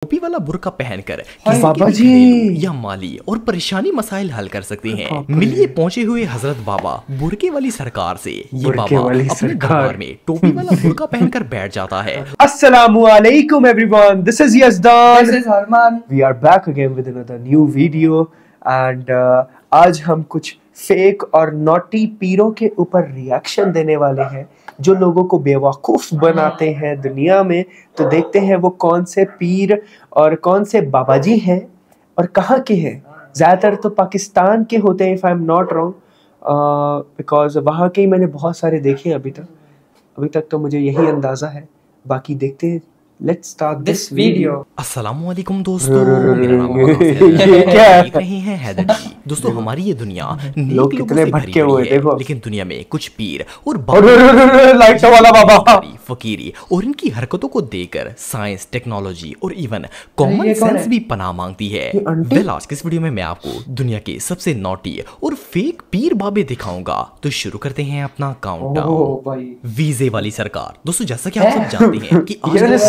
टोपी वाला बुर्का पहनकर बाबा जी या माली और परेशानी मसाइल हल कर सकते हैं। मिलिए पहुंचे हुए हजरत बाबा बुरके वाली सरकार से। ये बाबा अपने दरबार में टोपी वाला बुर्का पहनकर बैठ जाता है। Assalamualaikum everyone, this is Yazdan. This is Arman. We are back again with another new video and आज हम कुछ फेक और नॉटी पीरों के ऊपर रिएक्शन देने वाले हैं जो लोगों को बेवकूफ़ बनाते हैं दुनिया में। तो देखते हैं वो कौन से पीर और कौन से बाबा जी हैं और कहाँ के हैं। ज़्यादातर तो पाकिस्तान के होते हैं, if I am not wrong, because वहाँ के ही मैंने बहुत सारे देखे हैं अभी तक तो मुझे यही अंदाज़ा है। बाकी देखते हैं। Let's start this video. अस्सलामुअलैकुम दोस्तों, मेरा नाम देख रहे हैं हैदर जी। दोस्तों हमारी ये दुनिया लोग कितने भटके हुए देखो, लेकिन दुनिया में कुछ पीर और लाइट वाला बाबा फकीरी और इनकी हरकतों को देखकर साइंस, टेक्नोलॉजी और इवन कॉमन सेंस भी पनाह मांगती है। वेल आज के इस वीडियो में मैं आपको दुनिया के सबसे नॉटी और फेक पीर बाबे दिखाऊंगा। तो शुरू करते हैं अपना काउंटडाउन। वीजे वाली सरकार। दोस्तों जैसा कि आप सब जानते हैं कि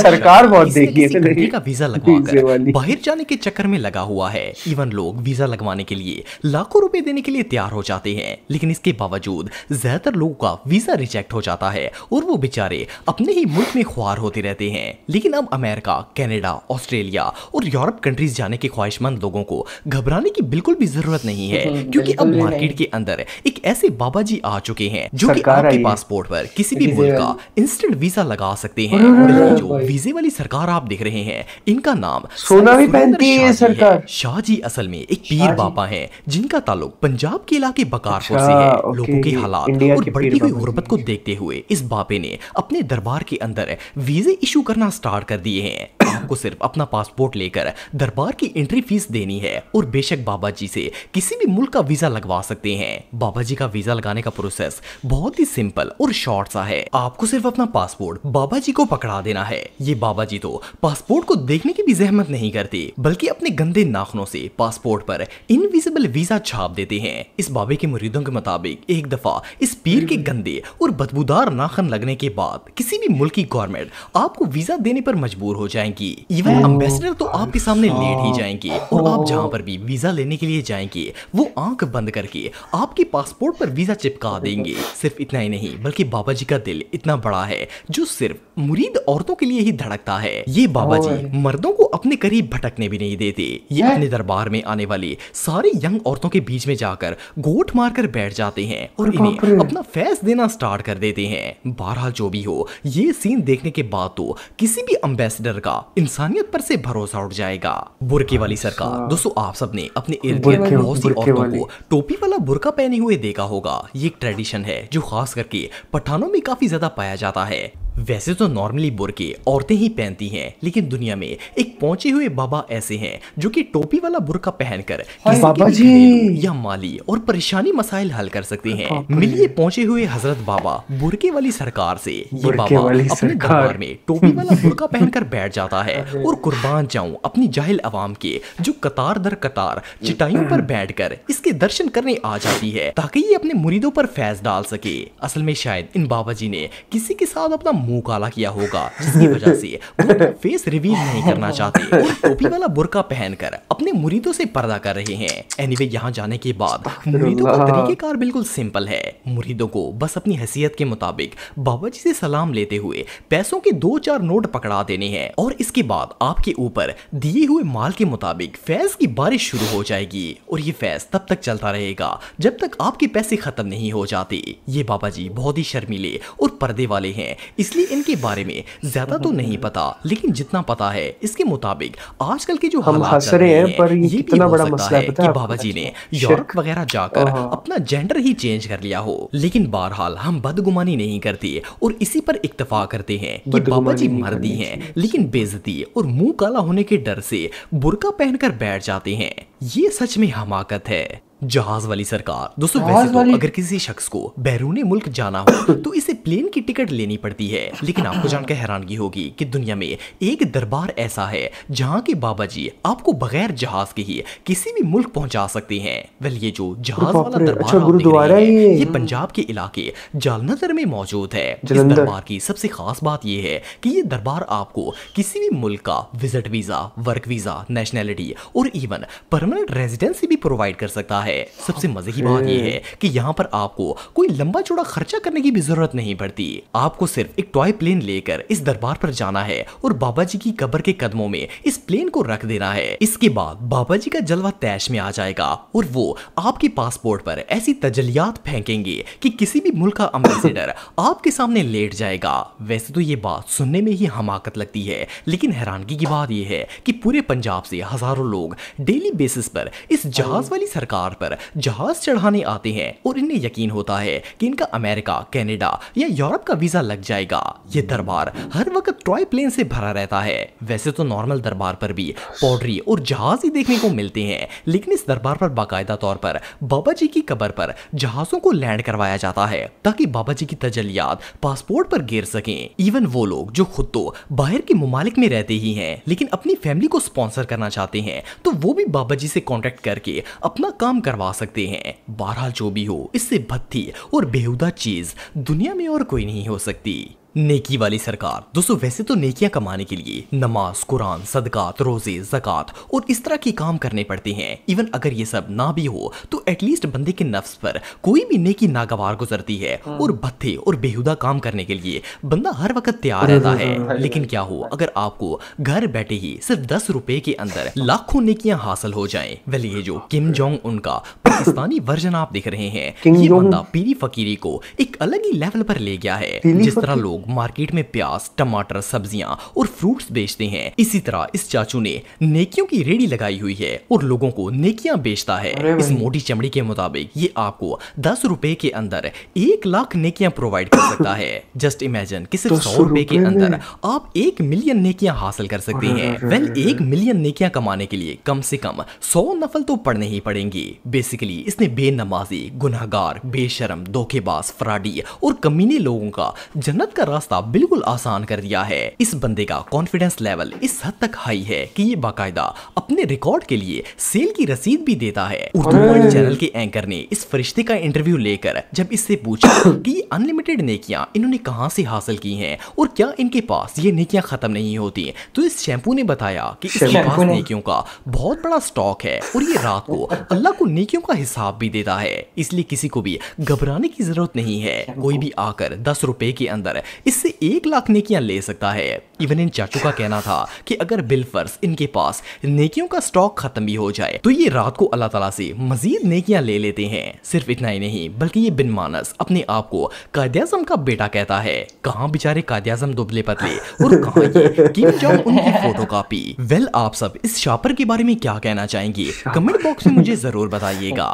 सरकार बहुत देखी है का वीजा लगवाकर बाहर जाने के चक्कर में लगा हुआ है। इवन लोग वीजा लगवाने के लिए लाखों रुपए देने के लिए तैयार हो जाते हैं, लेकिन इसके बावजूद ज्यादातर लोगों का वीजा रिजेक्ट हो जाता है और वो बेचारे अपने ही मुल्क में ख्वार होते रहते हैं। लेकिन अब अमेरिका, कनाडा, ऑस्ट्रेलिया और यूरोप कंट्रीज जाने के ख्वाहिशमंद लोगों को घबराने की बिल्कुल भी जरूरत नहीं है, क्योंकि अब मार्केट के अंदर एक ऐसे बाबा जी आ चुके हैं जो कि आपके पासपोर्ट पर किसी भी मुल्क का इंस्टेंट वीजा लगा सकते हैं। जो वीजे वाली सरकार आप देख रहे हैं, इनका नाम सोना भी पहनती है सरकार। शाह जी असल में एक पीर बाबा हैं जिनका ताल्लुक पंजाब के इलाके बकारपुर से है। लोगों के हालात और बढ़ती हुई गुर्बत को देखते हुए इस बाबे ने अपने दरबार के अंदर वीजे इशू करना स्टार्ट कर दिए हैं। आपको सिर्फ अपना पासपोर्ट लेकर दरबार की एंट्री फीस देनी है और बेशक बाबा जी से किसी भी मुल्क का वीजा लगवा सकते हैं। बाबा जी का वीजा लगाने का प्रोसेस बहुत ही सिंपल और शॉर्ट सा है। आपको सिर्फ अपना पासपोर्ट बाबा जी को पकड़ा देना है। ये बाबा जी तो पासपोर्ट को देखने की भी जहमत नहीं करते, बल्कि अपने गंदे नाखूनों से पासपोर्ट पर इनविजिबल वीजा छाप देते हैं। इस बाबे के मुरीदों के मुताबिक एक दफा इस पीर के गंदे और बदबूदार नाखून लगने के बाद किसी भी मुल्क की गवर्नमेंट आपको वीजा देने पर मजबूर हो जाएंगी। इवन एम्बेसडर तो आपके सामने लेट ही जाएंगे और आप जहां पर भी वीजा लेने के लिए जाएंगे वो आंख बंद करके आपके पासपोर्ट पर वीजा चिपका देंगे। सिर्फ इतना ही नहीं, बल्कि बाबा जी का दिल इतना बड़ा है जो सिर्फ मुरीद औरतों के लिए ही धड़कता है। ये बाबा जी मर्दों को अपने करीब भटकने भी नहीं देते। ये अपने दरबार में आने वाली सारी यंग औरतों के बीच में जाकर गोट मारकर बैठ जाते हैं और इन्हें अपना फैस देना स्टार्ट कर देते हैं। बहरहाल जो भी हो, ये सीन देखने के बाद तो किसी भी एम्बेसडर का इंसानियत पर से भरोसा उठ जाएगा। बुरके वाली सरकार। दोस्तों आप सबने अपने इर्द गिर्द बहुत सी औरतों को टोपी वाला बुरका पहने हुए देखा होगा। ये एक ट्रेडिशन है जो खास करके पठानों में काफी ज्यादा पाया जाता है। वैसे तो नॉर्मली बुरके औरतें ही पहनती हैं, लेकिन दुनिया में एक पहुंचे हुए बाबा ऐसे हैं जो कि टोपी वाला बुरका पहनकर बाबा जी या माली और परेशानी मसाइल हल कर सकते हैं। मिलिए पहुंचे हुए हजरत बाबा बुरके वाली सरकार से। ये बाबा अपने दरबार में टोपी वाला बुरका पहनकर बैठ जाता है और कुर्बान जाऊं अपनी जाहिल अवाम के जो कतार दर कतार चटाइयों पर बैठकर इसके दर्शन करने आ जाती है, ताकि ये अपने मुरीदों पर फैज डाल सके। असल में शायद इन बाबा जी ने किसी के साथ अपना मुंह काला किया होगा, जिसकी वजह से वो फेस रिवील नहीं करना चाहते और टोपी वाला बुर्का पहनकर अपने मुरीदों से पर्दा कर रहे हैं। एनीवे यहाँ जाने के बाद मुरीदों का तरीकेकार बिल्कुल सिंपल है। मुरीदों को बस अपनी हैसियत के मुताबिक बाबा जी से सलाम लेते हुए पैसों के 2-4 नोट पकड़ा देने हैं और इसके बाद आपके ऊपर दिए हुए माल के मुताबिक फैज की बारिश शुरू हो जाएगी और ये फैज तब तक चलता रहेगा जब तक आपके पैसे खत्म नहीं हो जाते। ये बाबा जी बहुत ही शर्मीले और पर्दे वाले हैं, इसलिए इनके बारे में ज्यादा तो नहीं पता, लेकिन जितना पता है इसके मुताबिक आजकल के जो हालात चल रहे हैं, पर ये कितना बड़ा मसला है कि बाबा जी ने यूरोप वगैरह जाकर अपना जेंडर ही चेंज कर लिया हो। लेकिन बहरहाल हम बदगुमानी नहीं करते और इसी पर इक्तफा करते हैं कि बाबा जी मर्दी हैं, लेकिन बेइज्जती और मुंह काला होने के डर से बुर्का पहनकर बैठ जाते हैं। ये सच में हमाकत है। जहाज वाली सरकार। दोस्तों वैसे तो अगर किसी शख्स को बैरूनी मुल्क जाना हो तो इसे प्लेन की टिकट लेनी पड़ती है, लेकिन आपको जानकर हैरानगी होगी कि दुनिया में एक दरबार ऐसा है जहां के बाबा जी आपको बगैर जहाज के ही किसी भी मुल्क पहुंचा सकते हैं। वेल ये जो जहाज वाला दरबार आप देख रहे हैं ये पंजाब के इलाके जालंधर में मौजूद है। इस दरबार की सबसे खास बात यह है कि ये दरबार आपको किसी भी मुल्क का visit visa, work visa, nationality और इवन परमानेंट रेजिडेंसी भी प्रोवाइड कर सकता है। सबसे मजे की बात यह है कि यहाँ पर आपको कोई लंबा चौड़ा खर्चा करने की भी जरूरत नहीं पड़ती। आपको सिर्फ एक टॉय प्लेन लेकर इस दरबार पर जाना है और बाबा जी की कब्र के कदमों में इस प्लेन को रख देना है। इसके बाद बाबा जी का जलवा तैश में आ जाएगा और वो आपके पासपोर्ट पर ऐसी तजलियात फेंकेंगे कि किसी भी मुल्क का एम्बेसडर आपके सामने लेट जाएगा। वैसे तो ये बात सुनने में ही हमाकत लगती है, लेकिन हैरानगी की बात यह है कि पूरे पंजाब से हजारों लोग डेली बेसिस पर इस जहाज वाली सरकार पर जहाज चढ़ाने आते हैं और इन्हें यकीन होता है कि इनका अमेरिका, कनाडा या यूरोप का वीजा लग जाएगा। ये दरबार हर वक्त टॉय प्लेन से भरा रहता है। वैसे तो नॉर्मल दरबार पर भी पौडरी और जहाज ही देखने को मिलते हैं, लेकिन इस दरबार पर बाकायदा तौर पर बाबा जी की कब्र पर जहाजों को लैंड करवाया जाता है ताकि बाबा जी की तजलियात पासपोर्ट पर गिर सकें। इवन वो लोग जो खुद तो बाहर के मुमालिक में रहते ही हैं लेकिन अपनी फैमिली को स्पॉन्सर करना चाहते हैं तो वो भी बाबा जी से कांटेक्ट करके अपना काम करवा सकते हैं। बहरहाल जो भी हो, इससे भद्दी और बेहुदा चीज दुनिया में और कोई नहीं हो सकती। नेकी वाली सरकार। दोस्तों वैसे तो नेकियां कमाने के लिए नमाज, कुरान, सदकात, रोजे, ज़कात और इस तरह के काम करने पड़ते हैं। इवन अगर ये सब ना भी हो तो एटलीस्ट बंदे के नफ्स पर कोई भी नेकी नागवार गुजरती है और भत्ते और बेहुदा काम करने के लिए बंदा हर वक्त तैयार रहता है। लेकिन क्या हो अगर आपको घर बैठे ही सिर्फ 10 रुपए के अंदर लाखों नेकियां हासिल हो जाएं। वेल ये जो किम जोंग उनका पाकिस्तानी वर्जन आप देख रहे हैं, ये बंदा पीरी फकीरी को एक अलग ही लेवल पर ले गया है। जिस तरह लोग मार्केट में प्याज, टमाटर, सब्जियां और फ्रूट्स बेचते हैं, इसी तरह इस चाचू ने नेकियों की रेडी लगाई हुई है और लोगों को नेकियां बेचता है। इस मोटी चमड़ी के मुताबिक ये आपको 10 रुपए के अंदर 1 लाख नेकियां प्रोवाइड कर सकता है। जस्ट इमेजिन कि सिर्फ 100 रुपए के अंदर आप 1 मिलियन नेकियां हासिल कर सकते हैं। वेल 1 मिलियन नेकियां कमाने के लिए कम से कम 100 नफल तो पढ़ने ही पड़ेंगे। बेसिकली इसने बेनमाजी, गुनहगार, बेशरम, धोखेबाज, फ्रॉडी और कमीने लोगों का जन्नत का रास्ता बिल्कुल आसान कर दिया है। इस बंदे का कॉन्फिडेंस लेवल इस हद तक हाई है कि ये बाकायदा अपने रिकॉर्ड के लिए सेल की रसीद भी देता है। उर्दू वर्ल्ड चैनल के एंकर ने इस फरिश्ते का इंटरव्यू लेकर जब इससे पूछा कि ये अनलिमिटेड नेकियां इन्होंने कहां से हासिल की हैं और क्या इनके पास ये नेकियां खत्म नहीं होती, तो इस शैम्पू ने बताया कि इसके पास नेकियों का बहुत बड़ा स्टॉक है और ये रात को अल्लाह को नेकियों का हिसाब भी देता है। इसलिए किसी को भी घबराने की जरूरत नहीं है। कोई भी आकर 10 रुपए के अंदर इससे 1 लाख नेकियां ले सकता है। इवन इन चाचू का कहना था कि अगर बिलफर्ज इनके पास नेकियों का स्टॉक खत्म भी हो जाए तो ये रात को अल्लाह ताला से मजीद नेकियां ले लेते हैं। सिर्फ इतना ही नहीं बल्कि ये बिन मानस अपने आप को कायद-ए-आज़म का बेटा कहता है। कहां बेचारे कायद-ए-आज़म दुबले पतले और कहां ये किम जोंग उनकी फोटोकॉपी। वेल आप सब इस शॉपर के बारे में क्या कहना चाहेंगे कमेंट बॉक्स में मुझे जरूर बताइएगा।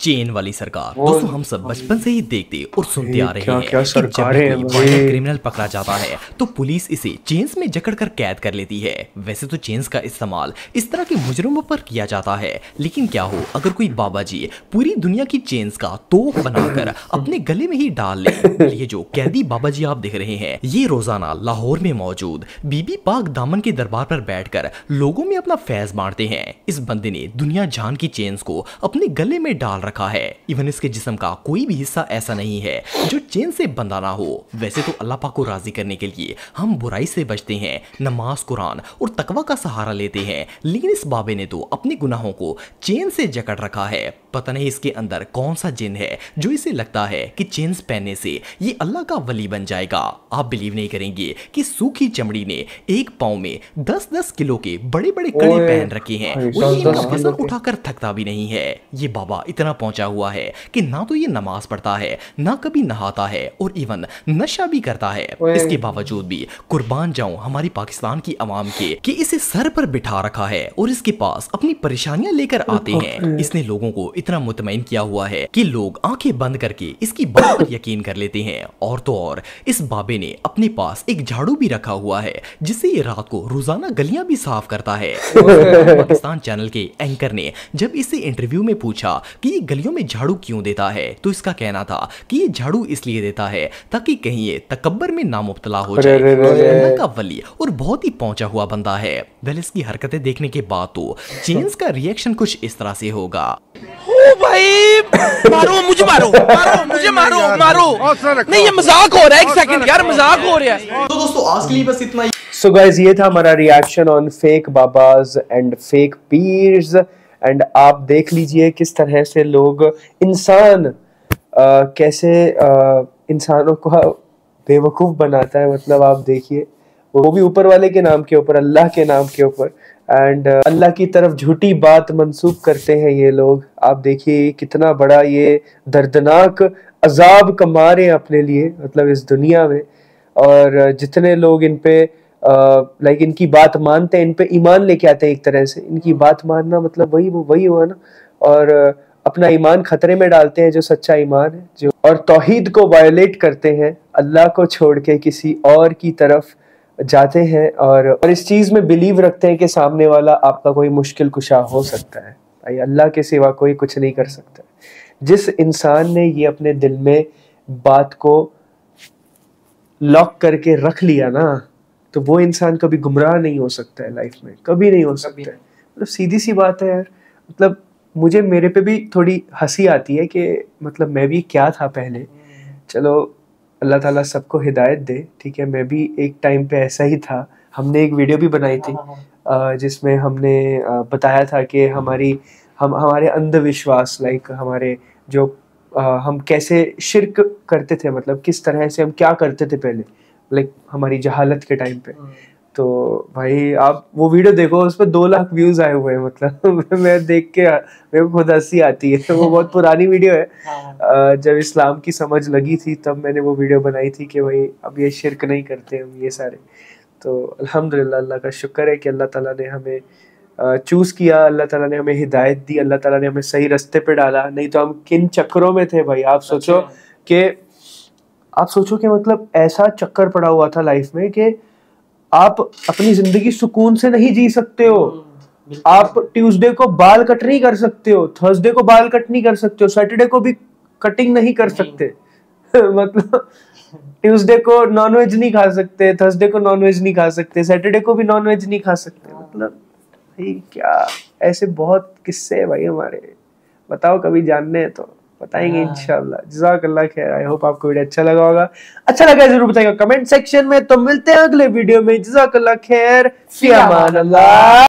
चेन वाली सरकार। दोस्तों हम सब बचपन से ही देखते और सुनते आ रहे हैं कि जब कोई क्रिमिनल पकड़ा जाता है तो पुलिस इसे चेन्स में जकड़कर कैद कर लेती है। वैसे तो चेन्स का इस्तेमाल इस तरह के मुजरिमों पर किया जाता है, लेकिन क्या हो अगर कोई बाबा जी पूरी दुनिया की चेन्स का तोप बनाकर अपने गले में ही डाल ले। ये जो कैदी बाबा जी आप देख रहे हैं ये रोजाना लाहौर में मौजूद बीबी पाक दामन के दरबार पर बैठकर लोगों में अपना फैज बांटते हैं। इस बंदे ने दुनिया जान की चेन्स को अपने गले में डाल रखा है। इवन इसके जिस्म का कोई भी हिस्सा ऐसा नहीं है जो चेन से बंधा ना हो। वैसे तो अल्लाह पाक को राजी करने के लिए हम बुराई से बचते हैं, नमाज, कुरान और तकवा का सहारा लेते हैं, लेकिन इस बाबे ने तो अपने गुनाहों को चेन से जकड़ रखा है। पता नहीं इसके अंदर कौन सा जिन है जो इसे लगता है कि चेन्स पहनने से ये अल्लाह का वली बन जाएगा। आप बिलीव नहीं करेंगे कि सूखी चमड़ी ने एक पाँव में 10-10 किलो के बड़े बड़े कड़े पहन रखे हैं और ये इनका वजन उठाकर थकता भी नहीं है। ये बाबा इतना पहुंचा हुआ है कि ना तो ये नमाज पढ़ता है, ना कभी नहाता है और इवन नशा भी करता है। इसके बावजूद भी कुर्बान जाऊं हमारी पाकिस्तान की आवाम के कि इसे सर पर बिठा रखा है और इसके पास अपनी परेशानियां लेकर आते हैं। इसने लोगों को इतना मुतमईन किया हुआ है कि लोग आंखें बंद करके इसकी बात पर यकीन कर लेते हैं। और तो और इस बाबे ने अपने पास एक झाड़ू भी रखा हुआ है जिससे ये रात को रोजाना गलियां भी साफ करता है। पाकिस्तान चैनल के एंकर ने जब इससे इंटरव्यू में पूछा कि ये गलियों में झाड़ू क्यों देता है, तो इसका कहना था कि ये झाड़ू इसलिए देता है ताकि कहीं ये तकब्बर में ना मुब्तला हो जाए। अल्लाह का वली और बहुत ही पहुंचा हुआ बंदा है। वेल इसकी हरकतें देखने के बाद तो चेंज का रिएक्शन कुछ इस तरह से होगा। ओ भाई मारो मुझे, मारो मुझे, मारो नहीं, ये मजाक हो रहा है। एक सेकंड यार, मजाक हो रहा है। तो दोस्तों आज के लिए बस इतना ही। सो गाइस, ये था हमारा reaction on fake babas and fake pirs. And आप देख लीजिए किस तरह से लोग इंसान कैसे इंसानों को बेवकूफ़ बनाता है। मतलब आप देखिए, वो भी ऊपर वाले के नाम के ऊपर, अल्लाह के नाम के ऊपर। एंड अल्लाह की तरफ झूठी बात मंसूब करते हैं ये लोग। आप देखिए कितना बड़ा ये दर्दनाक अजाब कमा रहे हैं अपने लिए, मतलब इस दुनिया में। और जितने लोग इन पे लाइक इनकी बात मानते हैं, इन पे ईमान लेके आते हैं एक तरह से। इनकी बात मानना मतलब वही हुआ ना। और अपना ईमान खतरे में डालते हैं, जो सच्चा ईमान है, जो और तौहीद को वायलेट करते हैं, अल्लाह को छोड़ के किसी और की तरफ जाते हैं। और इस चीज़ में बिलीव रखते हैं कि सामने वाला आपका कोई मुश्किल कुशा हो सकता है। भाई अल्लाह के सिवा कोई कुछ नहीं कर सकता। जिस इंसान ने ये अपने दिल में बात को लॉक करके रख लिया ना, तो वो इंसान कभी गुमराह नहीं हो सकता है लाइफ में, कभी नहीं हो सकता है। मतलब सीधी सी बात है यार। मतलब मुझे मेरे पे भी थोड़ी हंसी आती है कि मतलब मैं भी क्या था पहले। चलो अल्लाह ताला सबको हिदायत दे, ठीक है। मैं भी एक टाइम पे ऐसा ही था। हमने एक वीडियो भी बनाई थी जिसमें हमने बताया था कि हमारे अंधविश्वास, लाइक हमारे जो हम कैसे शिर्क करते थे, मतलब किस तरह से हम क्या करते थे पहले, लाइक हमारी जहालत के टाइम पे। तो भाई आप वो वीडियो देखो, उस पर 2 लाख व्यूज आए हुए हैं। मतलब मैं देख के मेरे को खुद हंसी आती है। तो वो बहुत पुरानी वीडियो है। जब इस्लाम की समझ लगी थी तब मैंने वो वीडियो बनाई थी कि भाई अब ये शिरक नहीं करते हम ये सारे। तो अल्हम्दुलिल्लाह, अल्लाह का शुक्र है कि अल्लाह ताला ने हमें चूज किया, अल्लाह ताला ने हमें हिदायत दी, अल्लाह ताला ने हमें सही रास्ते पे डाला। नहीं तो हम किन चक्करों में थे भाई। आप सोचो कि मतलब ऐसा चक्कर पड़ा हुआ था लाइफ में कि आप अपनी जिंदगी सुकून से नहीं जी सकते हो। आप ट्यूसडे को बाल कट नहीं कर सकते हो, थर्सडे को बाल कट नहीं कर सकते हो, सैटरडे को भी कटिंग नहीं कर सकते। मतलब ट्यूसडे को नॉनवेज नहीं खा सकते, थर्सडे को नॉनवेज नहीं खा सकते, सैटरडे को भी नॉनवेज नहीं खा सकते। मतलब भाई क्या ऐसे बहुत किस्से हैं भाई हमारे। बताओ, कभी जानने हैं तो बताएंगे इंशाल्लाह। जज़ाकल्लाह खैर। आई होप आपको वीडियो अच्छा लगा होगा। अच्छा लगा जरूर बताइएगा कमेंट सेक्शन में। तो मिलते हैं अगले वीडियो में। जज़ाकल्लाह खैर, फी अमान अल्लाह।